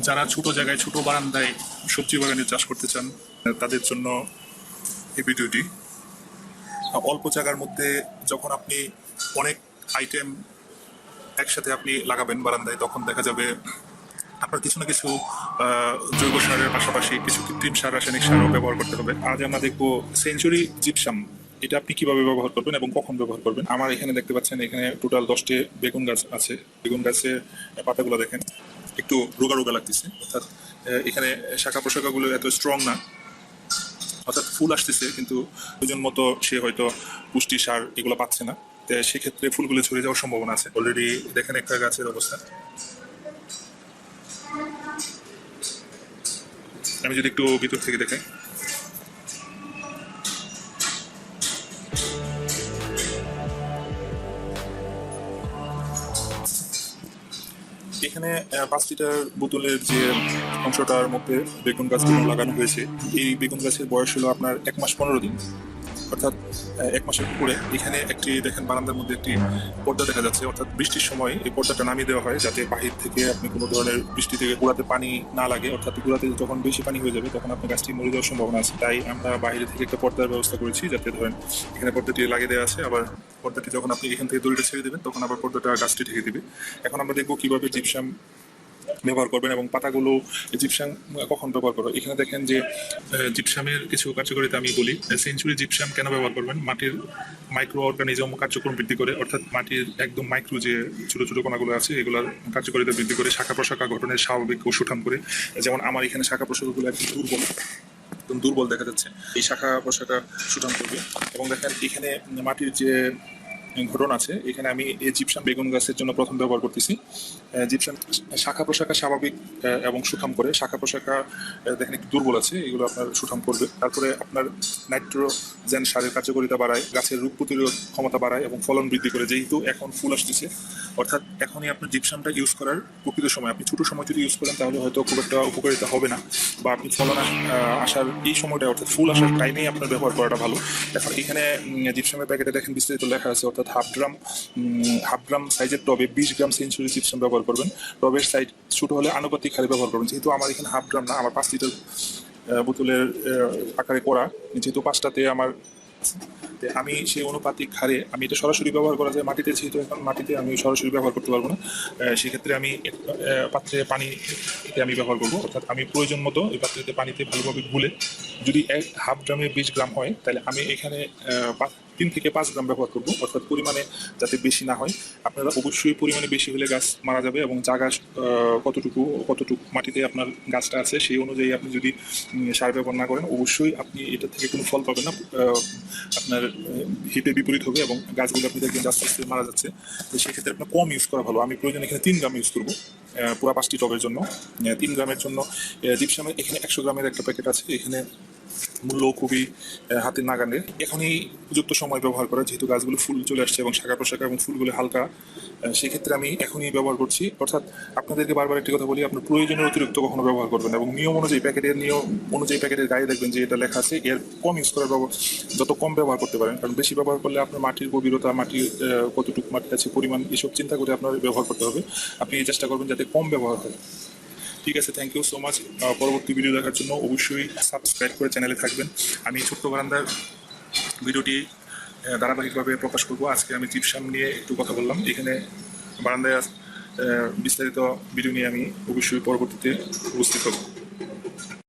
যারা ছোট জায়গায় ছোট বারান্দায় সবজি বাগানে চাষ করতে চান তাদের জন্য এই ভিডিওটি। অল্প জায়গার মধ্যে যখন আপনি অনেক আইটেম একসাথে আপনি লাগাবেন বারান্দায়, তখন দেখা যাবে আপনার কিছু না কিছু জৈব সারের পাশাপাশি কিছু কৃত্রিম সার, রাসায়নিক সারও ব্যবহার করতে হবে। আজ আমরা দেখবো সেঞ্চুরি জিপসাম, এটা আপনি কিভাবে ব্যবহার করবেন এবং কখন ব্যবহার করবেন। আমার এখানে দেখতে পাচ্ছেন, এখানে টোটাল 10টি বেগুন গাছ আছে। বেগুন গাছের পাতাগুলো দেখেন একটু রোগা রোগা লাগতেছে, অর্থাৎ এখানে শাখা প্রশাখাগুলো এত স্ট্রং না, অর্থাৎ ফুল আসতেছে কিন্তু প্রয়োজন মতো সে হয়তো পুষ্টি সার এগুলো পাচ্ছে না। সেক্ষেত্রে ফুলগুলো ঝরে যাওয়ার সম্ভাবনা আছে। অলরেডি দেখেন একটা গাছের অবস্থা। আমি যদি একটু ভিতর থেকে দেখাই, এখানে 5 লিটার বোতলের যে অংশটার মধ্যে বেগুন গাছগুলো লাগানো হয়েছে, এই বেগুন গাছের বয়স হলো আপনার 1 মাস 15 দিন, অর্থাৎ 1 মাসের উপরে। এখানে একটি দেখেন বারান্দার মধ্যে একটি পর্দা দেখা যাচ্ছে, অর্থাৎ বৃষ্টির সময় এই পর্দাটা নামিয়ে দেওয়া হয় যাতে বাহির থেকে আপনি কোনো ধরনের বৃষ্টি থেকে গোড়াতে পানি না লাগে, অর্থাৎ গোড়াতে যখন বেশি পানি হয়ে যাবে তখন আপনার গাছটি মরে যাওয়ার সম্ভাবনা আছে। তাই আমরা বাইরে থেকে একটা পর্দার ব্যবস্থা করেছি, যাতে ধরেন এখানে পর্দাটি লাগিয়ে দেওয়া আছে, আবার পর্দাটি যখন আপনি এখান থেকে দড়িটা ছেড়ে দেবেন তখন আবার পর্দাটা গাছটি ঢেকে দিবে। এখন আমরা দেখবো কিভাবে জিপসাম ব্যবহার করবেন এবং পাতাগুলো জিপসাম কখন ব্যবহার করবেন। এখানে দেখেন যে জিপসামের কিছু কার্যকারিতা আমি বলি। সেঞ্চুরি জিপসাম কেন ব্যবহার করবেন? মাটির মাইক্রো অর্গানিজম কার্যক্রম বৃদ্ধি করে, অর্থাৎ মাটির একদম মাইক্রো যে ছোট ছোট কণাগুলো আছে এগুলোর কার্যকারিতা বৃদ্ধি করে, শাখা প্রশাখা গঠনের স্বাভাবিক ও সুঠাম করে। যেমন আমার এখানে শাখা প্রশাখাগুলো একদম দুর্বল দেখা যাচ্ছে, এই শাখা প্রশাখা সুঠাম করবে। এবং দেখেন এখানে মাটির যে ঘটনা আছে, এখানে আমি এই জিপসাম বেগুন গাছের জন্য প্রথম ব্যবহার করতেছি। জিপসাম শাখা প্রশাখা স্বাভাবিক এবং সুঠাম করে। শাখা প্রশাখা দেখেন একটু দুর্বল আছে, এগুলো আপনার সুঠাম করবে। তারপরে আপনার নাইট্রোজেন সারের কার্যকারিতা বাড়ায়, গাছের রোগ প্রতিরোধ ক্ষমতা বাড়ায় এবং ফলন বৃদ্ধি করে। যেহেতু এখন ফুল আসতেছে, অর্থাৎ এখনই আপনার জিপসামটা ইউজ করার প্রকৃত সময়। আপনি ছোটো সময় যদি ইউজ করেন তাহলে হয়তো খুব একটা উপকারিতা হবে না, বা আপনি ফলন আসার এই সময়টা, অর্থাৎ ফুল আসার টাইমেই আপনার ব্যবহার করাটা ভালো। এখন এখানে জিপসামের প্যাকেটে দেখেন বিস্তারিত লেখা আছে, অর্থাৎ হাফ গ্রাম সাইজের টবে 20 গ্রাম সেঞ্চুরি জিপসাম ব্যবহার করবেন। টবের সাইজ ছোটো হলে আনুপাতিক হারে ব্যবহার করবেন। যেহেতু আমার এখানে হাফ গ্রাম না, আমার 5 লিটার বোতলের আকারে করা, যেহেতু 5টাতে আমার, আমি সেই অনুপাতিক হারে আমি এটা সরাসরি ব্যবহার করা যায় মাটিতে, যেহেতু এখন মাটিতে আমি সরাসরি ব্যবহার করতে পারবো না, সেক্ষেত্রে আমি পাত্রে পানি আমি ব্যবহার করবো। অর্থাৎ আমি প্রয়োজন মতো এই পাত্রতে পানিতে ভালোভাবে গুলে, যদি হাফ গ্রামে 20 গ্রাম হয় তাহলে আমি এখানে 3 থেকে 5 গ্রাম ব্যবহার করবো, অর্থাৎ পরিমাণে যাতে বেশি না হয়। আপনারা অবশ্যই পরিমাণে বেশি হলে গাছ মারা যাবে, এবং জায়গা কতটুকু মাটিতে আপনার গাছটা আছে সেই অনুযায়ী আপনি যদি সার ব্যবহার না করেন, অবশ্যই আপনি এটা থেকে কোনো ফল পাবেন না। আপনার হিতে বিপরীত হবে এবং গাছগুলো আপনি দেখবেন আস্তে আস্তে মারা যাচ্ছে। তো সেক্ষেত্রে আপনার কম ইউজ করা ভালো। আমি প্রয়োজন এখানে 3 গ্রাম ইউজ করবো পুরো 5টি টবের জন্য। 3 গ্রামের জন্য জিপসামের এখানে 100 গ্রামের একটা প্যাকেট আছে। এখানে মূল্য খুবই হাতের নাগালে। এখনই উপযুক্ত সময় ব্যবহার করা, যেহেতু গাছগুলো ফুল চলে আসছে এবং শাখা প্রশাখা এবং ফুলগুলো হালকা, সেক্ষেত্রে আমি এখনই ব্যবহার করছি। অর্থাৎ আপনাদেরকে বারবার একটি কথা বলি, আপনার প্রয়োজনের অতিরিক্ত কখনো ব্যবহার করবেন, এবং নিয়ম অনুযায়ী প্যাকেটের গায়ে দেখবেন যে এটা লেখা আছে এর কম ইউজ করার যত কম ব্যবহার করতে পারেন। কারণ বেশি ব্যবহার করলে আপনার মাটির গভীরতা, মাটির কতটুকু মাটির আছে পরিমাণ, এসব চিন্তা করে আপনার ব্যবহার করতে হবে। আপনি চেষ্টা করবেন যাতে কম ব্যবহার হয়। ঠিক আছে, থ্যাংক ইউ সো মাচ। পরবর্তী ভিডিও দেখার জন্য অবশ্যই সাবস্ক্রাইব করে চ্যানেলে থাকবেন। আমি ছোট্ট বারান্দার ভিডিওটি ধারাবাহিকভাবে প্রকাশ করব। আজকে আমি জিপসাম নিয়ে একটু কথা বললাম। এখানে বারান্দায় বিস্তারিত ভিডিও নিয়ে আমি অবশ্যই পরবর্তীতে উপস্থিত হব।